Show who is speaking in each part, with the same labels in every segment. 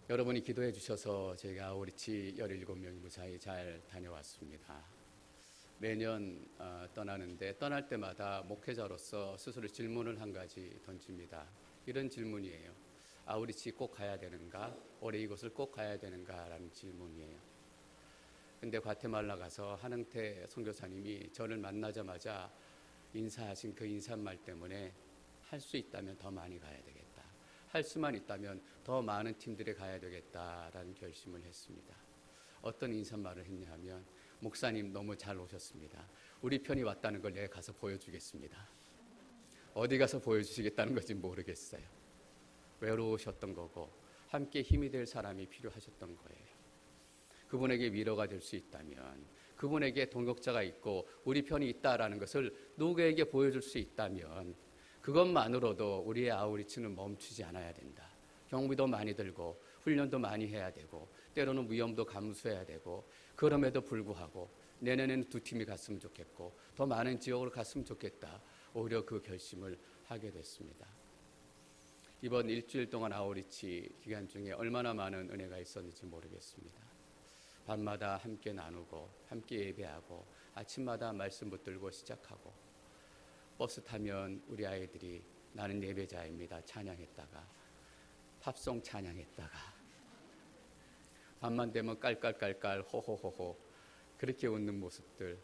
Speaker 1: 여러분이 기도해 주셔서 저희가 아우리치 17명이 무사히 잘 다녀왔습니다. 매년 떠나는데 떠날 때마다 목회자로서 스스로 질문을 한 가지 던집니다. 이런 질문이에요. 아우리치 꼭 가야 되는가? 올해 이곳을 꼭 가야 되는가? 라는 질문이에요. 근데 과테말라 가서 한흥태 선교사님이 저를 만나자마자 인사하신 그 인사말 때문에 할 수 있다면 더 많이 가야 되겠다. 할 수만 있다면 더 많은 팀들에 가야 되겠다라는 결심을 했습니다. 어떤 인사말을 했냐 하면, 목사님 너무 잘 오셨습니다. 우리 편이 왔다는 걸 내가 가서 보여주겠습니다. 어디 가서 보여주시겠다는 건지 모르겠어요. 외로우셨던 거고 함께 힘이 될 사람이 필요하셨던 거예요. 그분에게 위로가 될 수 있다면, 그분에게 동역자가 있고 우리 편이 있다라는 것을 누구에게 보여줄 수 있다면 그것만으로도 우리의 아우리치는 멈추지 않아야 된다. 경비도 많이 들고 훈련도 많이 해야 되고 때로는 위험도 감수해야 되고, 그럼에도 불구하고 내년에는 2팀이 갔으면 좋겠고 더 많은 지역으로 갔으면 좋겠다. 오히려 그 결심을 하게 됐습니다. 이번 일주일 동안 아우리치 기간 중에 얼마나 많은 은혜가 있었는지 모르겠습니다. 밤마다 함께 나누고 함께 예배하고 아침마다 말씀 붙들고 시작하고, 버스 타면 우리 아이들이 나는 예배자입니다 찬양했다가 팝송 찬양했다가 밤만 되면 깔깔깔깔 호호호호 그렇게 웃는 모습들,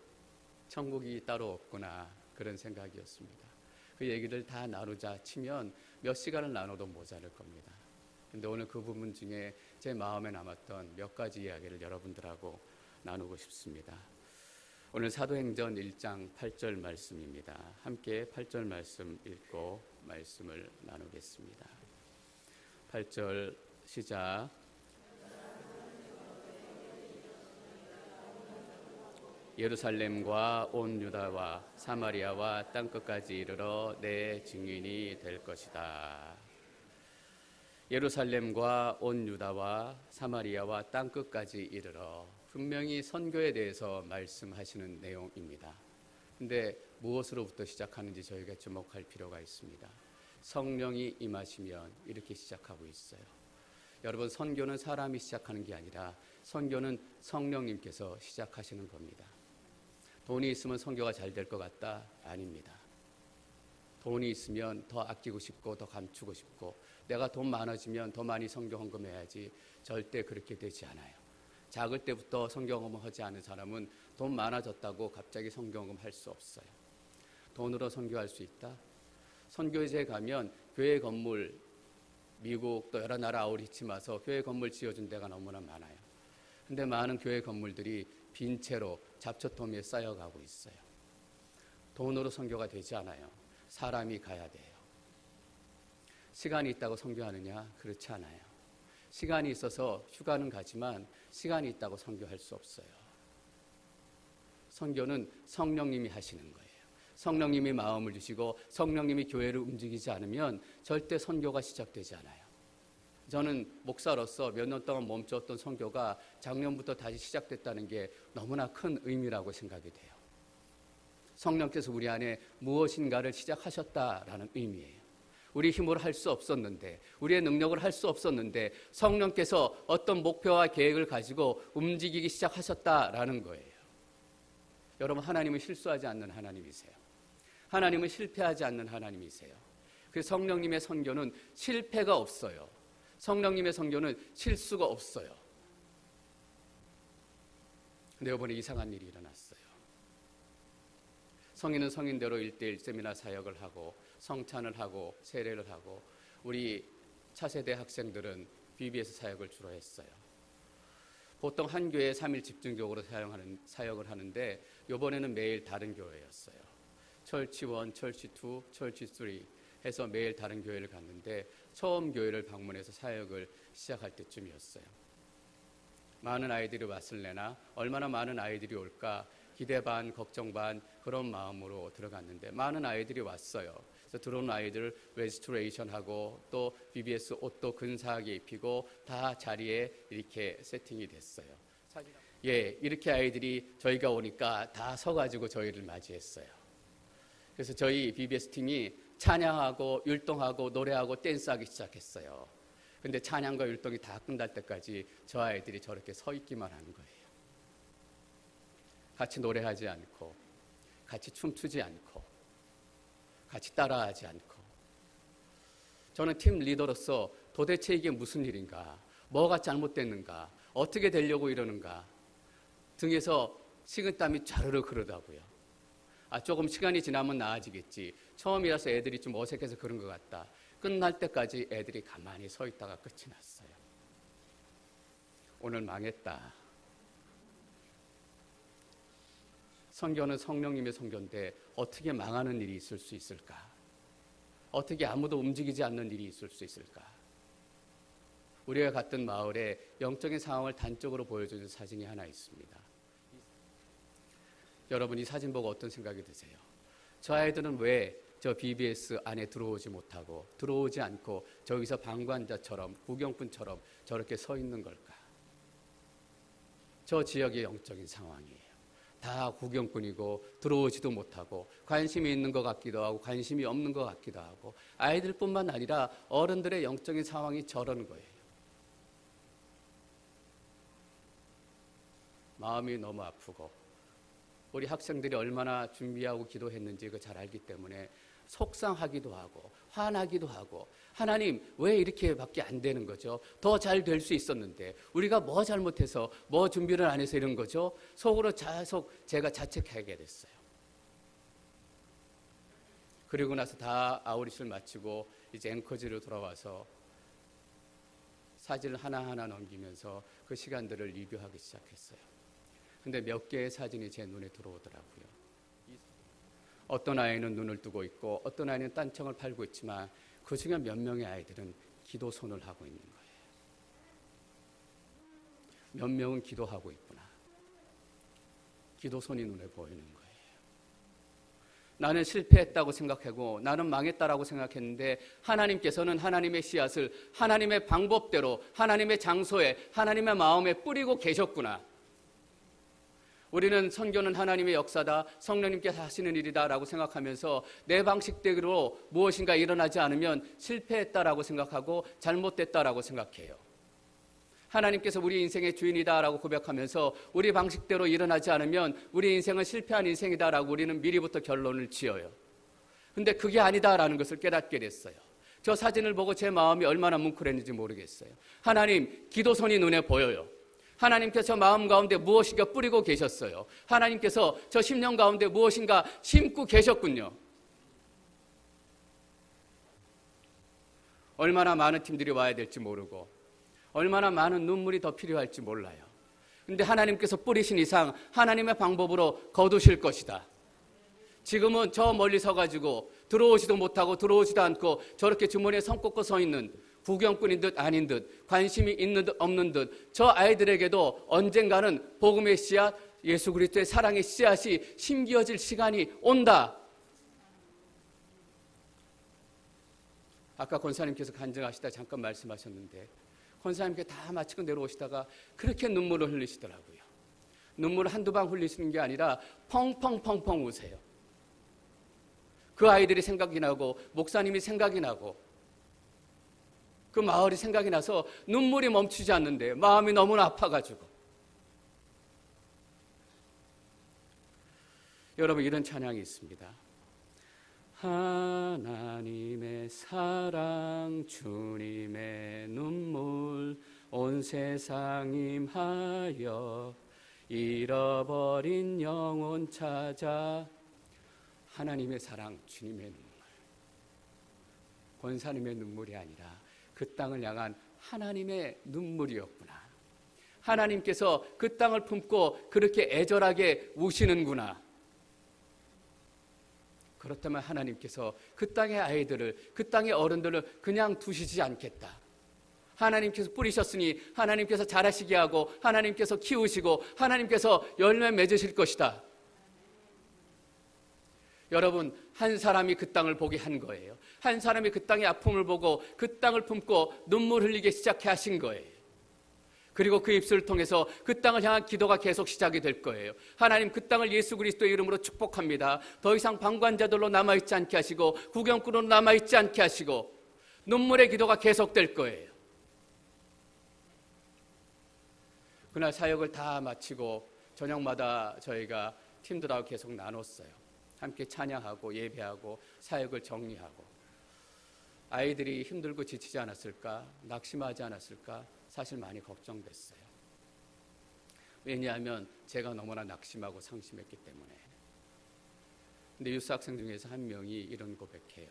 Speaker 1: 천국이 따로 없구나 그런 생각이었습니다. 그 얘기를 다 나누자 치면 몇 시간을 나눠도 모자랄 겁니다. 근데 오늘 그 부분 중에 제 마음에 남았던 몇 가지 이야기를 여러분들하고 나누고 싶습니다. 오늘 사도행전 1장 8절 말씀입니다. 함께 8절 말씀 읽고 말씀을 나누겠습니다. 8절 시작. 예루살렘과 온 유다와 사마리아와 땅끝까지 이르러 내 증인이 될 것이다. 예루살렘과 온 유다와 사마리아와 땅끝까지 이르러, 분명히 선교에 대해서 말씀하시는 내용입니다. 근데 무엇으로부터 시작하는지 저희가 주목할 필요가 있습니다. 성령이 임하시면 이렇게 시작하고 있어요. 여러분, 선교는 사람이 시작하는 게 아니라 선교는 성령님께서 시작하시는 겁니다. 돈이 있으면 선교가 잘 될 것 같다? 아닙니다. 돈이 있으면 더 아끼고 싶고 더 감추고 싶고 내가 돈 많아지면 더 많이 선교 헌금해야지, 절대 그렇게 되지 않아요. 작을 때부터 선교 헌금을 하지 않은 사람은 돈 많아졌다고 갑자기 선교 헌금할 수 없어요. 돈으로 선교할 수 있다? 선교지에 가면 교회 건물, 미국 또 여러 나라 아우리치 와서 교회 건물 지어준 데가 너무나 많아요. 근데 많은 교회 건물들이 빈 채로 잡초더미에 쌓여가고 있어요. 돈으로 선교가 되지 않아요. 사람이 가야 돼요. 시간이 있다고 선교하느냐? 그렇지 않아요. 시간이 있어서 휴가는 가지만 시간이 있다고 선교할 수 없어요. 선교는 성령님이 하시는 거예요. 성령님이 마음을 주시고 성령님이 교회를 움직이지 않으면 절대 선교가 시작되지 않아요. 저는 목사로서 몇 년 동안 멈췄던 선교가 작년부터 다시 시작됐다는 게 너무나 큰 의미라고 생각이 돼요. 성령께서 우리 안에 무엇인가를 시작하셨다라는 의미예요. 우리 힘으로 할 수 없었는데, 우리의 능력으로 할 수 없었는데 성령께서 어떤 목표와 계획을 가지고 움직이기 시작하셨다라는 거예요. 여러분, 하나님은 실수하지 않는 하나님이세요. 하나님은 실패하지 않는 하나님이세요. 그래서 성령님의 선교는 실패가 없어요. 성령님의 선교는 실수가 없어요. 근데 이번에 이상한 일이 일어났어요. 성인은 성인대로 1:1 세미나 사역을 하고 성찬을 하고 세례를 하고, 우리 차세대 학생들은 BBS 사역을 주로 했어요. 보통 한 교회에 3일 집중적으로 사역을 하는데 이번에는 매일 다른 교회였어요. 철치 1, 철치 2, 철치 3 해서 매일 다른 교회를 갔는데 처음 교회를 방문해서 사역을 시작할 때쯤이었어요. 많은 아이들이 왔을래나, 얼마나 많은 아이들이 올까 기대 반 걱정 반 그런 마음으로 들어갔는데 많은 아이들이 왔어요. 그래서 들어온 아이들을 레지스트레이션하고 또 BBS 옷도 근사하게 입히고 다 자리에 이렇게 세팅이 됐어요. 이렇게 아이들이 저희가 오니까 다 서가지고 저희를 맞이했어요. 그래서 저희 BBS 팀이 찬양하고 율동하고 노래하고 댄스하기 시작했어요. 근데 찬양과 율동이 다 끝날 때까지 저 아이들이 저렇게 서 있기만 하는 거예요. 같이 노래하지 않고, 같이 춤추지 않고, 같이 따라하지 않고. 저는 팀 리더로서 도대체 이게 무슨 일인가, 뭐가 잘못됐는가, 어떻게 되려고 이러는가, 등에서 식은땀이 좌르르 흐르더라고요. 조금 시간이 지나면 나아지겠지. 처음이라서 애들이 좀 어색해서 그런 것 같다. 끝날 때까지 애들이 가만히 서 있다가 끝이 났어요. 오늘 망했다. 선교는 성령님의 선교인데 어떻게 망하는 일이 있을 수 있을까? 어떻게 아무도 움직이지 않는 일이 있을 수 있을까? 우리가 갔던 마을에 영적인 상황을 단적으로 보여주는 사진이 하나 있습니다. 여러분, 이 사진 보고 어떤 생각이 드세요? 저 아이들은 왜 저 BBS 안에 들어오지 못하고, 들어오지 않고 저기서 방관자처럼, 구경꾼처럼 저렇게 서 있는 걸까? 저 지역의 영적인 상황이에요. 다 구경꾼이고 들어오지도 못하고, 관심이 있는 것 같기도 하고 관심이 없는 것 같기도 하고, 아이들뿐만 아니라 어른들의 영적인 상황이 저런 거예요. 마음이 너무 아프고, 우리 학생들이 얼마나 준비하고 기도했는지 그거 잘 알기 때문에 속상하기도 하고 화나기도 하고, 하나님 왜 이렇게밖에 안 되는 거죠? 더 잘 될 수 있었는데 우리가 뭐 잘못해서, 뭐 준비를 안 해서 이런 거죠? 속으로 계속 제가 자책하게 됐어요. 그리고 나서 다 아우릿을 마치고 이제 앵커지로 돌아와서 사진을 하나하나 넘기면서 그 시간들을 리뷰하기 시작했어요. 근데 몇 개의 사진이 제 눈에 들어오더라고요. 어떤 아이는 눈을 뜨고 있고, 어떤 아이는 딴청을 팔고 있지만 그 중에 몇 명의 아이들은 기도손을 하고 있는 거예요. 몇 명은 기도하고 있구나. 기도손이 눈에 보이는 거예요. 나는 실패했다고 생각하고 나는 망했다라고 생각했는데, 하나님께서는 하나님의 씨앗을 하나님의 방법대로, 하나님의 장소에, 하나님의 마음에 뿌리고 계셨구나. 우리는 선교는 하나님의 역사다, 성령님께서 하시는 일이다라고 생각하면서 내 방식대로 무엇인가 일어나지 않으면 실패했다라고 생각하고 잘못됐다라고 생각해요. 하나님께서 우리 인생의 주인이다라고 고백하면서 우리 방식대로 일어나지 않으면 우리 인생은 실패한 인생이다라고 우리는 미리부터 결론을 지어요. 근데 그게 아니다라는 것을 깨닫게 됐어요. 저 사진을 보고 제 마음이 얼마나 뭉클했는지 모르겠어요. 하나님, 기도선이 눈에 보여요. 하나님께서 마음 가운데 무엇인가 뿌리고 계셨어요. 하나님께서 저 심령 가운데 무엇인가 심고 계셨군요. 얼마나 많은 팀들이 와야 될지 모르고, 얼마나 많은 눈물이 더 필요할지 몰라요. 근데 하나님께서 뿌리신 이상 하나님의 방법으로 거두실 것이다. 지금은 저 멀리 서가지고 들어오지도 못하고 들어오지도 않고 저렇게 주머니에 손 꽂고 서 있는 구경꾼인 듯 아닌 듯, 관심이 있는 듯 없는 듯, 저 아이들에게도 언젠가는 복음의 씨앗, 예수 그리스도의 사랑의 씨앗이 심겨질 시간이 온다. 아까 권사님께서 간증하시다 잠깐 말씀하셨는데, 권사님께 다 마치고 내려오시다가 그렇게 눈물을 흘리시더라고요. 눈물을 한두 방 흘리시는 게 아니라 펑펑펑펑 우세요. 그 아이들이 생각이 나고, 목사님이 생각이 나고, 그 마을이 생각이 나서 눈물이 멈추지 않는데 마음이 너무나 아파가지고. 여러분, 이런 찬양이 있습니다. 하나님의 사랑, 주님의 눈물, 온 세상 임하여 잃어버린 영혼 찾아. 하나님의 사랑, 주님의 눈물, 권사님의 눈물이 아니라 그 땅을 향한 하나님의 눈물이었구나. 하나님께서 그 땅을 품고 그렇게 애절하게 우시는구나. 그렇다면 하나님께서 그 땅의 아이들을, 그 땅의 어른들을 그냥 두시지 않겠다. 하나님께서 뿌리셨으니 하나님께서 자라시게 하고, 하나님께서 키우시고, 하나님께서 열매 맺으실 것이다. 여러분, 한 사람이 그 땅을 보게 한 거예요. 한 사람이 그 땅의 아픔을 보고 그 땅을 품고 눈물 흘리게 시작해 하신 거예요. 그리고 그 입술을 통해서 그 땅을 향한 기도가 계속 시작이 될 거예요. 하나님, 그 땅을 예수 그리스도의 이름으로 축복합니다. 더 이상 방관자들로 남아있지 않게 하시고, 구경꾼으로 남아있지 않게 하시고, 눈물의 기도가 계속될 거예요. 그날 사역을 다 마치고 저녁마다 저희가 팀들하고 계속 나눴어요. 함께 찬양하고 예배하고 사역을 정리하고. 아이들이 힘들고 지치지 않았을까? 낙심하지 않았을까? 사실 많이 걱정됐어요. 왜냐하면 제가 너무나 낙심하고 상심했기 때문에. 근데 유스 학생 중에서 한 명이 이런 고백해요.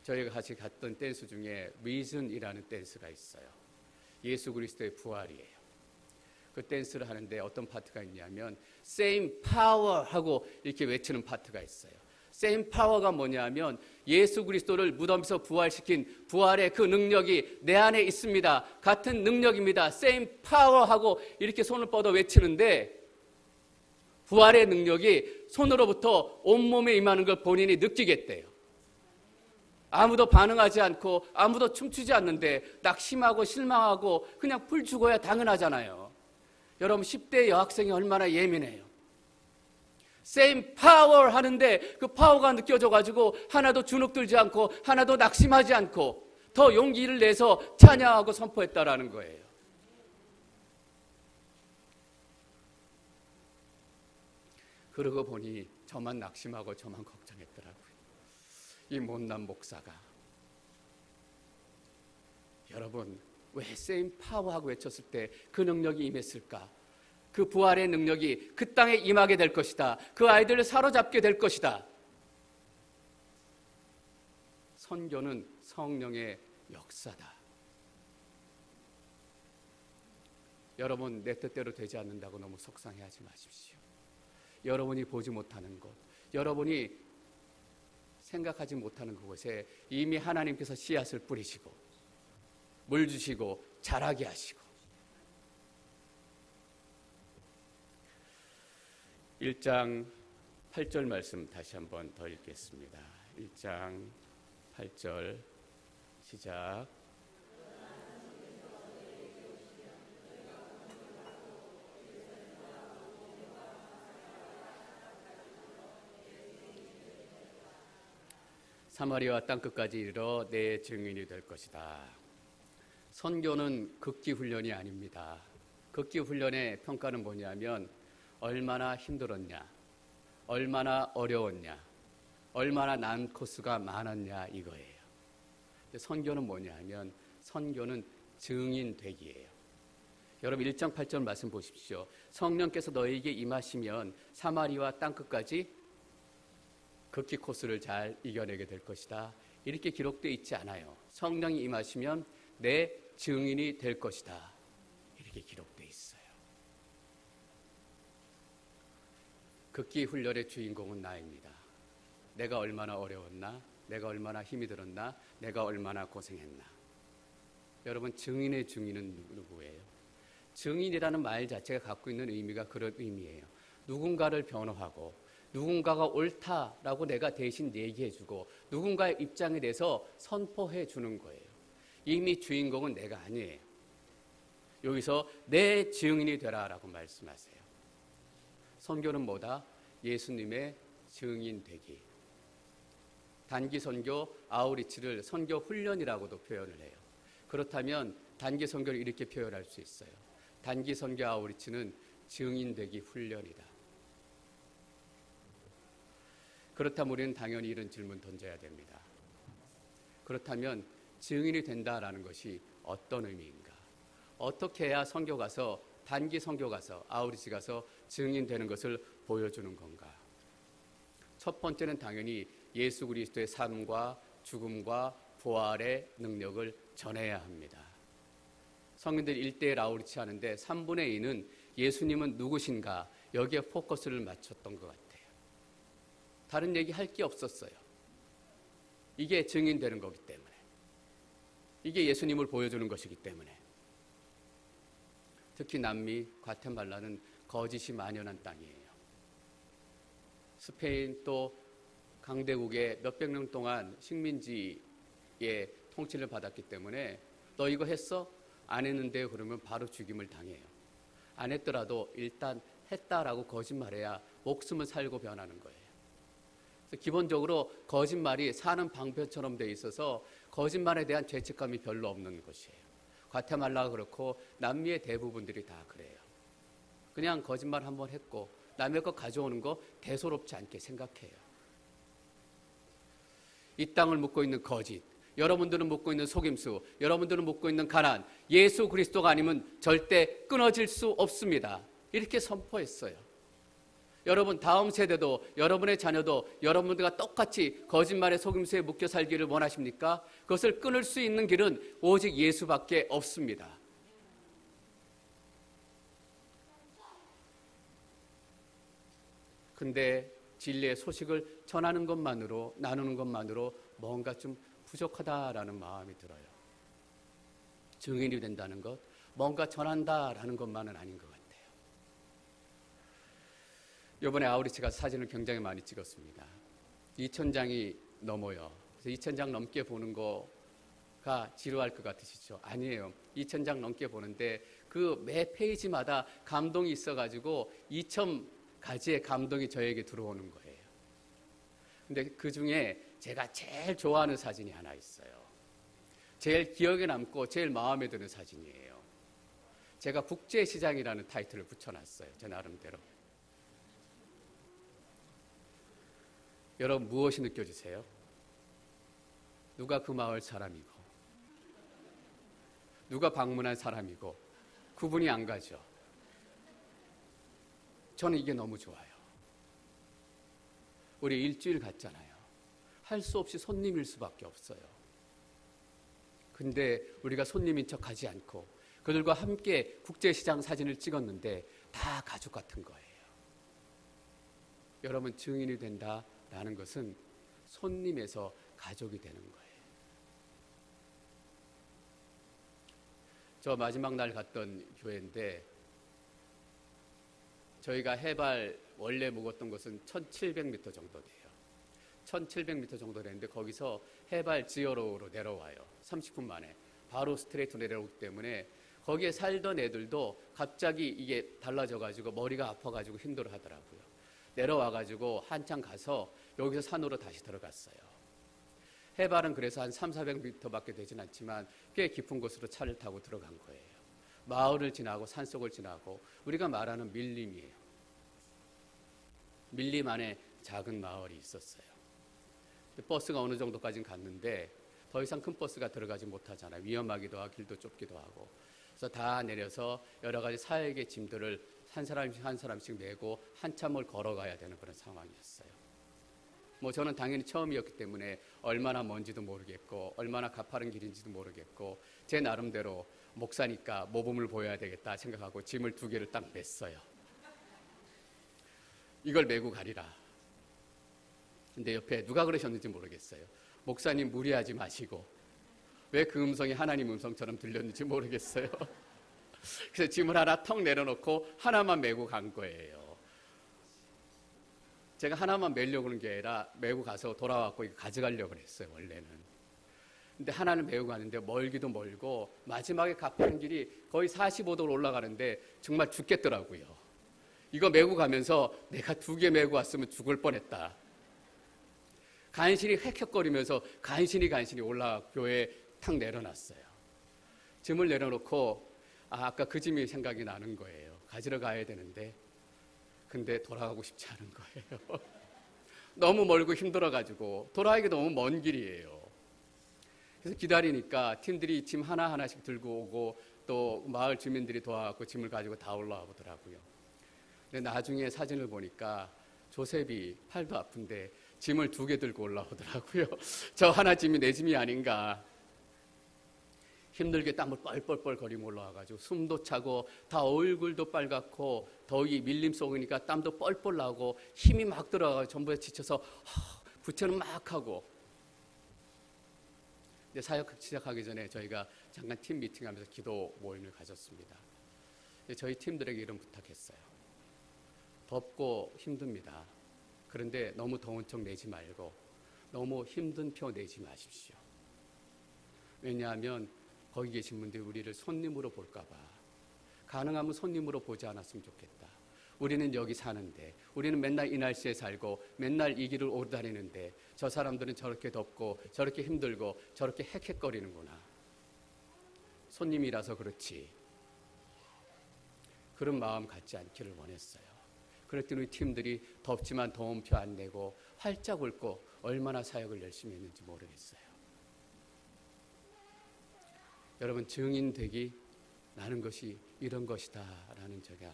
Speaker 1: 저희가 같이 갔던 댄스 중에 Reason이라는 댄스가 있어요. 예수 그리스도의 부활이에요. 그 댄스를 하는데 어떤 파트가 있냐면 Same power 하고 이렇게 외치는 파트가 있어요. Same power가 뭐냐면 예수 그리스도를 무덤에서 부활시킨 부활의 그 능력이 내 안에 있습니다. 같은 능력입니다. Same power 하고 이렇게 손을 뻗어 외치는데 부활의 능력이 손으로부터 온몸에 임하는 걸 본인이 느끼겠대요. 아무도 반응하지 않고 아무도 춤추지 않는데 낙심하고 실망하고 그냥 풀 죽어야 당연하잖아요. 여러분 10대 여학생이 얼마나 예민해요. Same power 하는데 그 파워가 느껴져가지고 하나도 주눅들지 않고 하나도 낙심하지 않고 더 용기를 내서 찬양하고 선포했다라는 거예요. 그러고 보니 저만 낙심하고 저만 걱정했더라고요. 이 못난 목사가. 여러분 왜 Same power 하고 외쳤을 때 그 능력이 임했을까? 그 부활의 능력이 그 땅에 임하게 될 것이다. 그 아이들을 사로잡게 될 것이다. 선교는 성령의 역사다. 여러분 내 뜻대로 되지 않는다고 너무 속상해하지 마십시오. 여러분이 보지 못하는 곳, 여러분이 생각하지 못하는 그곳에 이미 하나님께서 씨앗을 뿌리시고 물 주시고 자라게 하시고. 1장 8절 말씀 다시 한번 더 읽겠습니다. 1장 8절 시작. 사마리아 땅끝까지 이르러 내 증인이 될 것이다. 선교는 극기 훈련이 아닙니다. 극기 훈련의 평가는 뭐냐면 얼마나 힘들었냐, 얼마나 어려웠냐, 얼마나 난 코스가 많았냐 이거예요. 선교는 뭐냐 하면 선교는 증인 되기예요. 여러분 1장 8절 말씀 보십시오. 성령께서 너희에게 임하시면 사마리아 땅끝까지 극기 코스를 잘 이겨내게 될 것이다. 이렇게 기록되어 있지 않아요. 성령이 임하시면 내 증인이 될 것이다. 이렇게 기록되어 있어요. 극기 훈련의 주인공은 나입니다. 내가 얼마나 어려웠나? 내가 얼마나 힘이 들었나? 내가 얼마나 고생했나? 여러분 증인의 증인은 누구예요? 증인이라는 말 자체가 갖고 있는 의미가 그런 의미예요. 누군가를 변호하고 누군가가 옳다라고 내가 대신 얘기해주고 누군가의 입장에 대해서 선포해 주는 거예요. 이미 주인공은 내가 아니에요. 여기서 내 증인이 되라라고 말씀하세요. 선교는 뭐다? 예수님의 증인 되기. 단기 선교 아우리치를 선교 훈련이라고도 표현을 해요. 그렇다면 단기 선교를 이렇게 표현할 수 있어요. 단기 선교 아우리치는 증인 되기 훈련이다. 그렇다면 우리는 당연히 이런 질문 던져야 됩니다. 그렇다면 증인이 된다라는 것이 어떤 의미인가? 어떻게 해야 선교 가서 단기 선교 가서 아우리치 가서 증인되는 것을 보여주는 건가? 첫 번째는 당연히 예수 그리스도의 삶과 죽음과 부활의 능력을 전해야 합니다. 성인들이 1대1 아우리치 하는데 3분의 2는 예수님은 누구신가? 여기에 포커스를 맞췄던 것 같아요. 다른 얘기 할 게 없었어요. 이게 증인되는 거기 때문에. 이게 예수님을 보여주는 것이기 때문에. 특히 남미 과테말라는 거짓이 만연한 땅이에요. 스페인 또 강대국의 몇백 년 동안 식민지의 통치를 받았기 때문에 너 이거 했어? 안 했는데 그러면 바로 죽임을 당해요. 안 했더라도 일단 했다라고 거짓말해야 목숨을 살고 변하는 거예요. 그래서 기본적으로 거짓말이 사는 방편처럼 돼 있어서 거짓말에 대한 죄책감이 별로 없는 것이에요. 과테말라가 그렇고 남미의 대부분들이 다 그래요. 그냥 거짓말 한번 했고 남의 것 가져오는 거 대수롭지 않게 생각해요. 이 땅을 묻고 있는 거짓, 여러분들은 묻고 있는 속임수, 여러분들은 묻고 있는 가난, 예수 그리스도가 아니면 절대 끊어질 수 없습니다. 이렇게 선포했어요. 여러분 다음 세대도 여러분의 자녀도 여러분들과 똑같이 거짓말의 속임수에 묶여 살기를 원하십니까? 그것을 끊을 수 있는 길은 오직 예수밖에 없습니다. 근데 진리의 소식을 전하는 것만으로, 나누는 것만으로 뭔가 좀 부족하다라는 마음이 들어요. 증인이 된다는 것, 뭔가 전한다라는 것만은 아닌 것 같아요. 이번에 아우리치가 사진을 굉장히 많이 찍었습니다. 2,000장이 넘어요. 그래서 2,000장 넘게 보는 거가 지루할 것 같으시죠? 아니에요. 2,000장 넘게 보는데 그 매 페이지마다 감동이 있어가지고 2,000가지의 감동이 저에게 들어오는 거예요. 근데 그 중에 제가 제일 좋아하는 사진이 하나 있어요. 제일 기억에 남고 제일 마음에 드는 사진이에요. 제가 국제시장이라는 타이틀을 붙여놨어요. 제 나름대로. 여러분 무엇이 느껴지세요? 누가 그 마을 사람이고 누가 방문한 사람이고 구분이 안 가죠. 저는 이게 너무 좋아요. 우리 일주일 갔잖아요. 할 수 없이 손님일 수밖에 없어요. 근데 우리가 손님인 척 하지 않고 그들과 함께 국제시장 사진을 찍었는데 다 가족 같은 거예요. 여러분 증인이 된다라는 것은 손님에서 가족이 되는 거예요. 저 마지막 날 갔던 교회인데 저희가 해발 원래 묵었던 곳은 1,700m 정도 돼요. 1,700m 정도 되는데 거기서 해발 지어로로 내려와요. 30분 만에. 바로 스트레이트 내려오기 때문에 거기에 살던 애들도 갑자기 이게 달라져가지고 머리가 아파가지고 힘들어 하더라고요. 내려와가지고 한참 가서 여기서 산으로 다시 들어갔어요. 해발은 그래서 한 300-400m밖에 되진 않지만 꽤 깊은 곳으로 차를 타고 들어간 거예요. 마을을 지나고 산속을 지나고 우리가 말하는 밀림이에요. 밀림 안에 작은 마을이 있었어요. 버스가 어느 정도까지는 갔는데 더 이상 큰 버스가 들어가지 못하잖아요. 위험하기도 하고 길도 좁기도 하고. 그래서 다 내려서 여러 가지 사역의 짐들을 한 사람씩 한 사람씩 메고 한참을 걸어가야 되는 그런 상황이었어요. 뭐 저는 당연히 처음이었기 때문에 얼마나 먼지도 모르겠고 얼마나 가파른 길인지도 모르겠고 제 나름대로 목사니까 모범을 보여야 되겠다 생각하고 짐을 2개를 딱 맸어요. 이걸 메고 가리라. 근데 옆에 누가 그러셨는지 모르겠어요. 목사님 무리하지 마시고 왜 그 음성이 하나님 음성처럼 들렸는지 모르겠어요. 그래서 짐을 하나 턱 내려놓고 하나만 메고 간 거예요. 제가 하나만 메려고 하는 게 아니라 메고 가서 돌아왔고 이거 가져가려고 했어요. 원래는. 근데 하나를 메고 가는데 멀기도 멀고 마지막에 가파른 길이 거의 45도로 올라가는데 정말 죽겠더라고요. 이거 메고 가면서 내가 2개 메고 왔으면 죽을 뻔했다. 간신히 헥헥거리면서 간신히 올라가 교회에 탁 내려놨어요. 짐을 내려놓고 아까 그 짐이 생각이 나는 거예요. 가지러 가야 되는데 근데 돌아가고 싶지 않은 거예요. 너무 멀고 힘들어가지고 돌아가기 너무 먼 길이에요. 그래서 기다리니까 팀들이 짐 하나하나씩 들고 오고 또 마을 주민들이 도와갖고 짐을 가지고 다 올라와 보더라고요. 근데 나중에 사진을 보니까 조셉이 팔도 아픈데 짐을 2개 들고 올라오더라고요. 저 하나 짐이 내 짐이 아닌가. 힘들게 땀을 뻘뻘뻘 거리며 올라와가지고 숨도 차고 다 얼굴도 빨갛고 더위 밀림 속이니까 땀도 뻘뻘 나고 힘이 막 들어가고 전부 다 지쳐서 부채는 막 하고. 근데 사역 시작하기 전에 저희가 잠깐 팀 미팅하면서 기도 모임을 가졌습니다. 저희 팀들에게 이런 부탁했어요. 덥고 힘듭니다. 그런데 너무 더운 척 내지 말고 너무 힘든 표 내지 마십시오. 왜냐하면 거기 계신 분들이 우리를 손님으로 볼까 봐. 가능하면 손님으로 보지 않았으면 좋겠다. 우리는 여기 사는데 우리는 맨날 이 날씨에 살고 맨날 이 길을 오르 다니는데 저 사람들은 저렇게 덥고 저렇게 힘들고 저렇게 헥헥거리는구나. 손님이라서 그렇지 그런 마음 갖지 않기를 원했어요. 그랬더니 우리 팀들이 덥지만 더운표 안 내고 활짝 웃고 얼마나 사역을 열심히 했는지 모르겠어요. 여러분, 증인되기 나는 것이 이런 것이다 라는 제가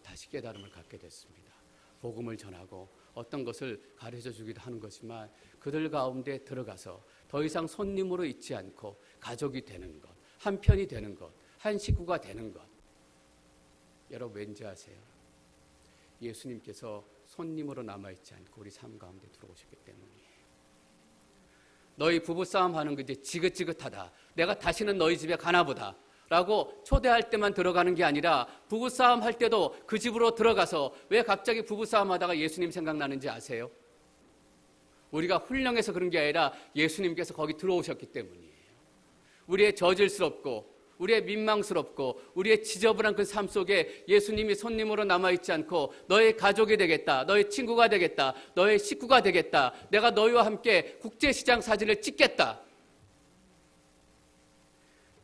Speaker 1: 다시 깨달음을 갖게 됐습니다. 복음을 전하고 어떤 것을 가르쳐 주기도 하는 것이지만 그들 가운데 들어가서 더 이상 손님으로 있지 않고 가족이 되는 것, 한 편이 되는 것, 한 식구가 되는 것. 여러분 왠지 아세요? 예수님께서 손님으로 남아있지 않고 우리 삶 가운데 들어오셨기 때문이에요. 너희 부부싸움 하는 게 이제 지긋지긋하다. 내가 다시는 너희 집에 가나보다 라고 초대할 때만 들어가는 게 아니라 부부싸움 할 때도 그 집으로 들어가서 왜 갑자기 부부싸움 하다가 예수님 생각나는지 아세요? 우리가 훌륭해서 그런 게 아니라 예수님께서 거기 들어오셨기 때문이에요. 우리의 저질스럽고 우리의 민망스럽고 우리의 지저분한 그 삶 속에 예수님이 손님으로 남아있지 않고 너의 가족이 되겠다, 너의 친구가 되겠다, 너의 식구가 되겠다, 내가 너희와 함께 국제시장 사진을 찍겠다.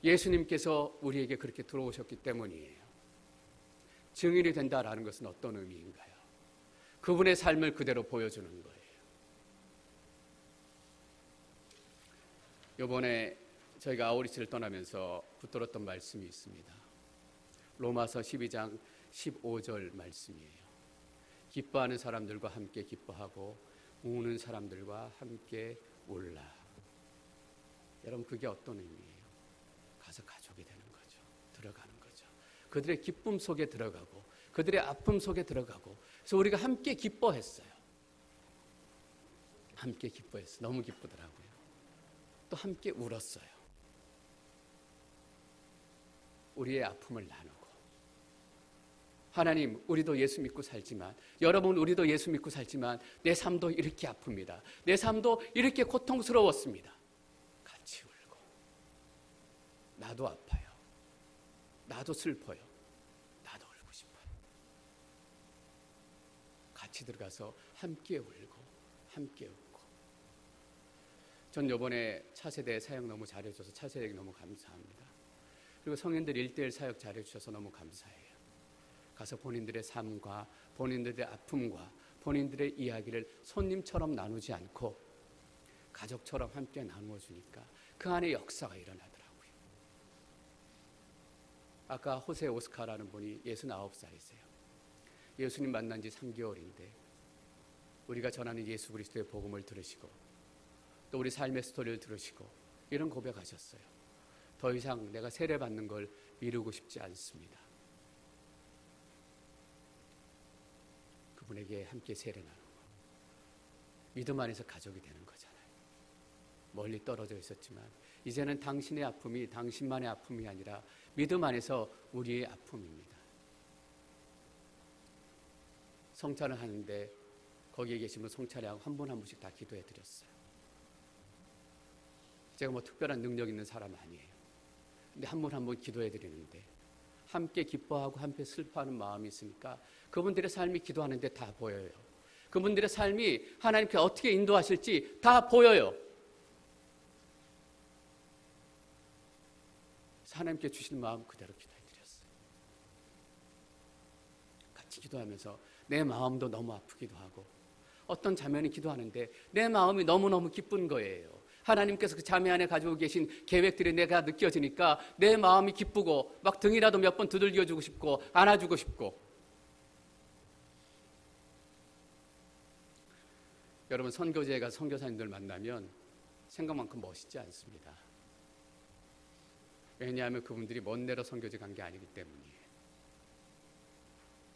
Speaker 1: 예수님께서 우리에게 그렇게 들어오셨기 때문이에요. 증인이 된다라는 것은 어떤 의미인가요? 그분의 삶을 그대로 보여주는 거예요. 이번에 저희가 아우리치를 떠나면서 붙들었던 말씀이 있습니다. 로마서 12장 15절 말씀이에요. 기뻐하는 사람들과 함께 기뻐하고 우는 사람들과 함께 울라. 여러분, 그게 어떤 의미예요? 가서 가족이 되는 거죠. 들어가는 거죠. 그들의 기쁨 속에 들어가고 그들의 아픔 속에 들어가고 그래서 우리가 함께 기뻐했어요. 함께 기뻐했어요. 너무 기쁘더라고요. 또 함께 울었어요. 우리의 아픔을 나누고 하나님, 우리도 예수 믿고 살지만 여러분, 우리도 예수 믿고 살지만 내 삶도 이렇게 아픕니다. 내 삶도 이렇게 고통스러웠습니다. 같이 울고 나도 아파요. 나도 슬퍼요. 나도 울고 싶어요. 같이 들어가서 함께 울고 함께 웃고. 전 이번에 차세대 사역 너무 잘해줘서 차세대에게 너무 감사합니다. 그리고 성인들 1:1 사역 잘해주셔서 너무 감사해요. 가서 본인들의 삶과 본인들의 아픔과 본인들의 이야기를 손님처럼 나누지 않고 가족처럼 함께 나누어 주니까 그 안에 역사가 일어나더라고요. 아까 호세 오스카라는 분이 69살이세요. 예수님 만난 지 3개월인데 우리가 전하는 예수 그리스도의 복음을 들으시고 또 우리 삶의 스토리를 들으시고 이런 고백하셨어요. 더 이상 내가 세례받는 걸 미루고 싶지 않습니다. 그분에게 함께 세례 나누고 믿음 안에서 가족이 되는 거잖아요. 멀리 떨어져 있었지만 이제는 당신의 아픔이 당신만의 아픔이 아니라 믿음 안에서 우리의 아픔입니다. 성찬을 하는데 거기에 계시면 성찬회하고 한 분 한 분씩 다 기도해 드렸어요. 제가 뭐 특별한 능력 있는 사람 아니에요. 근데 한 분 한 분 기도해 드리는데 함께 기뻐하고 함께 슬퍼하는 마음이 있으니까 그분들의 삶이 기도하는데 다 보여요. 그분들의 삶이 하나님께 어떻게 인도하실지 다 보여요. 하나님께 주신 마음 그대로 기도해 드렸어요. 같이 기도하면서 내 마음도 너무 아프기도 하고 어떤 자매는 기도하는데 내 마음이 너무너무 기쁜 거예요. 하나님께서 그 자매 안에 가지고 계신 계획들이 내가 느껴지니까 내 마음이 기쁘고 막 등이라도 몇 번 두들겨주고 싶고 안아주고 싶고. 여러분, 선교제에 가서 선교사님들 만나면 생각만큼 멋있지 않습니다. 왜냐하면 그분들이 먼 데로 선교제 간 게 아니기 때문이에요.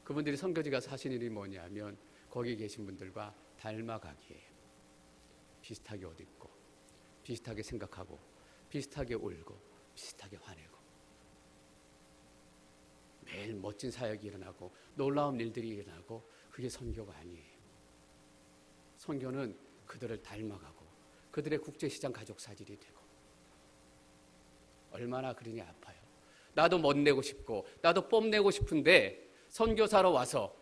Speaker 1: 그분들이 선교제 가서 하신 일이 뭐냐면 거기 계신 분들과 닮아가기예요. 비슷하게 옷 입고 비슷하게 생각하고 비슷하게 울고 비슷하게 화내고 매일 멋진 사역이 일어나고 놀라운 일들이 일어나고 그게 선교가 아니에요. 선교는 그들을 닮아가고 그들의 국제시장 가족 사질이 되고 얼마나 그러니 아파요. 나도 멋내고 싶고 나도 뽐내고 싶은데 선교사로 와서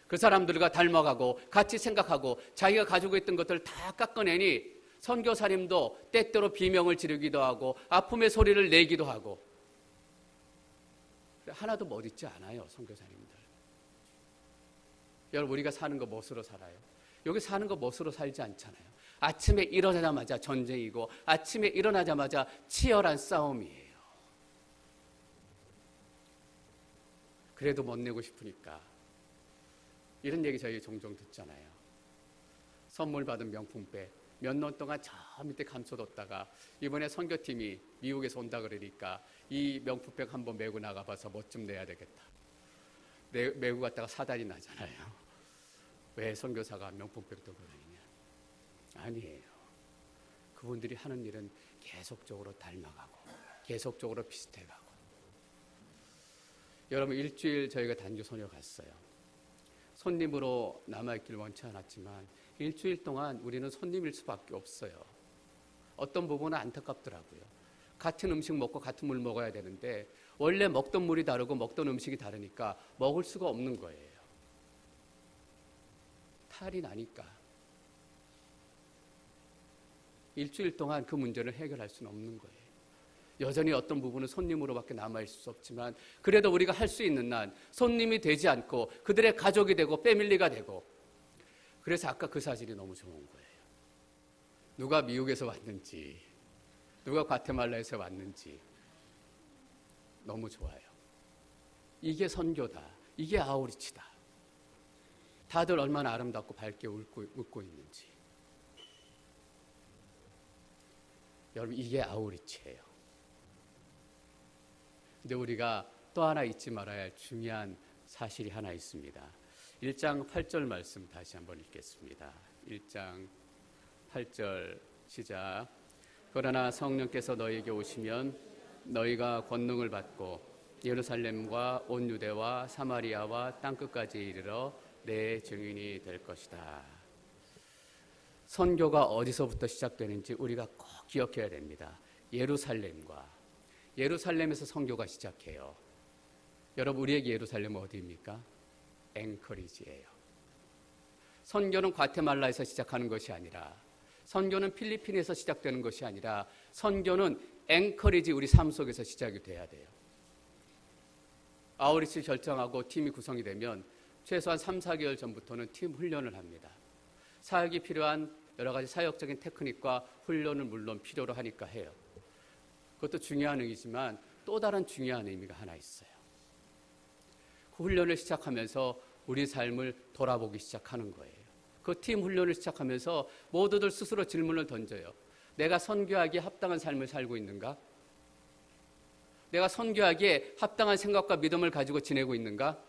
Speaker 1: 그 사람들과 닮아가고 같이 생각하고 자기가 가지고 있던 것들을 다 깎아내니 선교사님도 때때로 비명을 지르기도 하고 아픔의 소리를 내기도 하고 하나도 멋있지 않아요. 선교사님들. 여러분 우리가 사는 거 멋으로 살아요? 여기 사는 거 멋으로 살지 않잖아요. 아침에 일어나자마자 전쟁이고 아침에 일어나자마자 치열한 싸움이에요. 그래도 못 내고 싶으니까 이런 얘기 저희 종종 듣잖아요. 선물 받은 명품백 몇 년 동안 저 밑에 감춰뒀다가 이번에 선교팀이 미국에서 온다 그러니까 이 명품백 한번 메고 나가봐서 멋 좀 내야 되겠다. 메고 갔다가 사달이 나잖아요. 왜 선교사가 명품백 들고 다니냐? 아니에요. 그분들이 하는 일은 계속적으로 닮아가고 계속적으로 비슷해가고. 여러분 일주일 저희가 단주 소녀 갔어요. 손님으로 남아있기를 원치 않았지만 일주일 동안 우리는 손님일 수밖에 없어요. 어떤 부분은 안타깝더라고요. 같은 음식 먹고 같은 물 먹어야 되는데 원래 먹던 물이 다르고 먹던 음식이 다르니까 먹을 수가 없는 거예요. 탈이 나니까. 일주일 동안 그 문제를 해결할 수는 없는 거예요. 여전히 어떤 부분은 손님으로밖에 남아있을 수 없지만 그래도 우리가 할 수 있는 한 손님이 되지 않고 그들의 가족이 되고 패밀리가 되고. 그래서 아까 그 사진이 너무 좋은 거예요. 누가 미국에서 왔는지 누가 과테말라에서 왔는지 너무 좋아요. 이게 선교다. 이게 아우리치다. 다들 얼마나 아름답고 밝게 웃고 있는지. 여러분 이게 아우리치예요. 근데 우리가 또 하나 잊지 말아야 할 중요한 사실이 하나 있습니다. 1장 8절 말씀 다시 한번 읽겠습니다. 1장 8절 시작. 그러나 성령께서 너희에게 오시면 너희가 권능을 받고 예루살렘과 온 유대와 사마리아와 땅끝까지 이르러 내 증인이 될 것이다. 선교가 어디서부터 시작되는지 우리가 꼭 기억해야 됩니다. 예루살렘에서 선교가 시작해요. 여러분 우리에게 예루살렘은 어디입니까? 앵커리지예요. 선교는 과테말라에서 시작하는 것이 아니라 선교는 필리핀에서 시작되는 것이 아니라 선교는 앵커리지 우리 삶 속에서 시작이 돼야 돼요. 아우리치 결정하고 팀이 구성이 되면 최소한 3, 4개월 전부터는 팀 훈련을 합니다. 사역이 필요한 여러 가지 사역적인 테크닉과 훈련을 물론 필요로 하니까 해요. 그것도 중요한 의미지만 또 다른 중요한 의미가 하나 있어요. 그 훈련을 시작하면서 우리 삶을 돌아보기 시작하는 거예요. 그 팀 훈련을 시작하면서 모두들 스스로 질문을 던져요. 내가 선교하기에 합당한 삶을 살고 있는가? 내가 선교하기에 합당한 생각과 믿음을 가지고 지내고 있는가?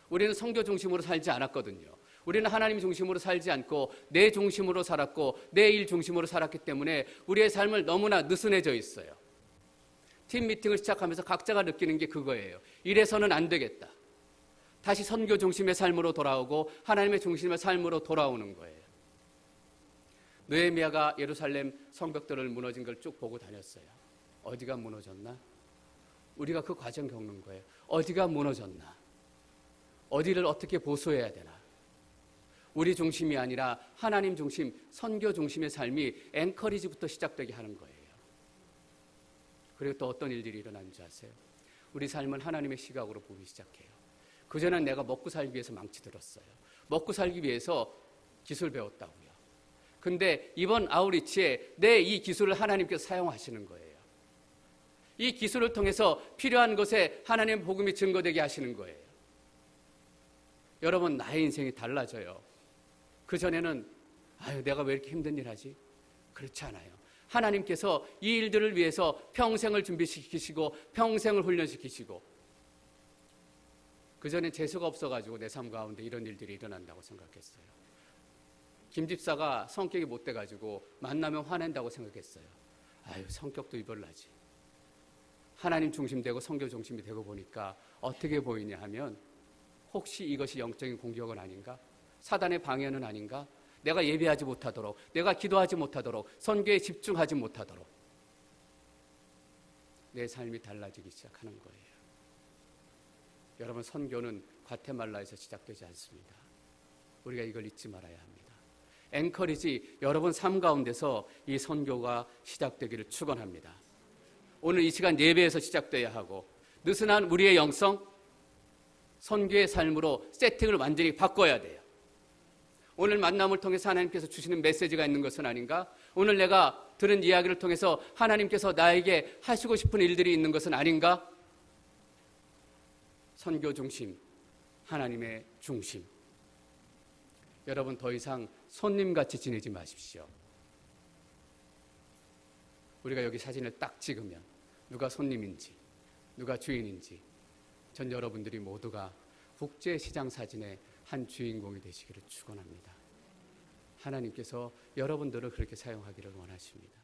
Speaker 1: 우리는 선교 중심으로 살지 않았거든요. 우리는 하나님 중심으로 살지 않고 내 중심으로 살았고 내 일 중심으로 살았기 때문에 우리의 삶을 너무나 느슨해져 있어요. 팀 미팅을 시작하면서 각자가 느끼는 게 그거예요. 이래서는 안 되겠다. 다시 선교 중심의 삶으로 돌아오고 하나님의 중심의 삶으로 돌아오는 거예요. 느헤미야가 예루살렘 성벽들을 무너진 걸 쭉 보고 다녔어요. 어디가 무너졌나? 우리가 그 과정 겪는 거예요. 어디가 무너졌나? 어디를 어떻게 보수해야 되나? 우리 중심이 아니라 하나님 중심, 선교 중심의 삶이 앵커리지부터 시작되게 하는 거예요. 그리고 또 어떤 일들이 일어나는지 아세요? 우리 삶은 하나님의 시각으로 보기 시작해요. 그전엔 내가 먹고 살기 위해서 망치 들었어요. 먹고 살기 위해서 기술 배웠다고요. 근데 이번 아우리치에 내 이 기술을 하나님께서 사용하시는 거예요. 이 기술을 통해서 필요한 것에 하나님의 복음이 증거되게 하시는 거예요. 여러분 나의 인생이 달라져요. 그전에는 내가 왜 이렇게 힘든 일 하지? 그렇지 않아요. 하나님께서 이 일들을 위해서 평생을 준비시키시고 평생을 훈련시키시고 그전에 재수가 없어가지고 내 삶 가운데 이런 일들이 일어난다고 생각했어요. 김 집사가 성격이 못 돼가지고 만나면 화낸다고 생각했어요. 성격도 이별나지. 하나님 중심되고 성교 중심이 되고 보니까 어떻게 보이냐 하면 혹시 이것이 영적인 공격은 아닌가? 사단의 방해는 아닌가? 내가 예배하지 못하도록, 내가 기도하지 못하도록, 선교에 집중하지 못하도록 내 삶이 달라지기 시작하는 거예요. 여러분 선교는 과테말라에서 시작되지 않습니다. 우리가 이걸 잊지 말아야 합니다. 앵커리지 여러분 삶 가운데서 이 선교가 시작되기를 축원합니다. 오늘 이 시간 예배에서 시작돼야 하고 느슨한 우리의 영성 선교의 삶으로 세팅을 완전히 바꿔야 돼요. 오늘 만남을 통해서 하나님께서 주시는 메시지가 있는 것은 아닌가? 오늘 내가 들은 이야기를 통해서 하나님께서 나에게 하시고 싶은 일들이 있는 것은 아닌가? 선교 중심, 하나님의 중심. 여러분 더 이상 손님같이 지내지 마십시오. 우리가 여기 사진을 딱 찍으면 누가 손님인지 누가 주인인지 전 여러분들이 모두가 국제시장 사진의 한 주인공이 되시기를 축원합니다. 하나님께서 여러분들을 그렇게 사용하기를 원하십니다.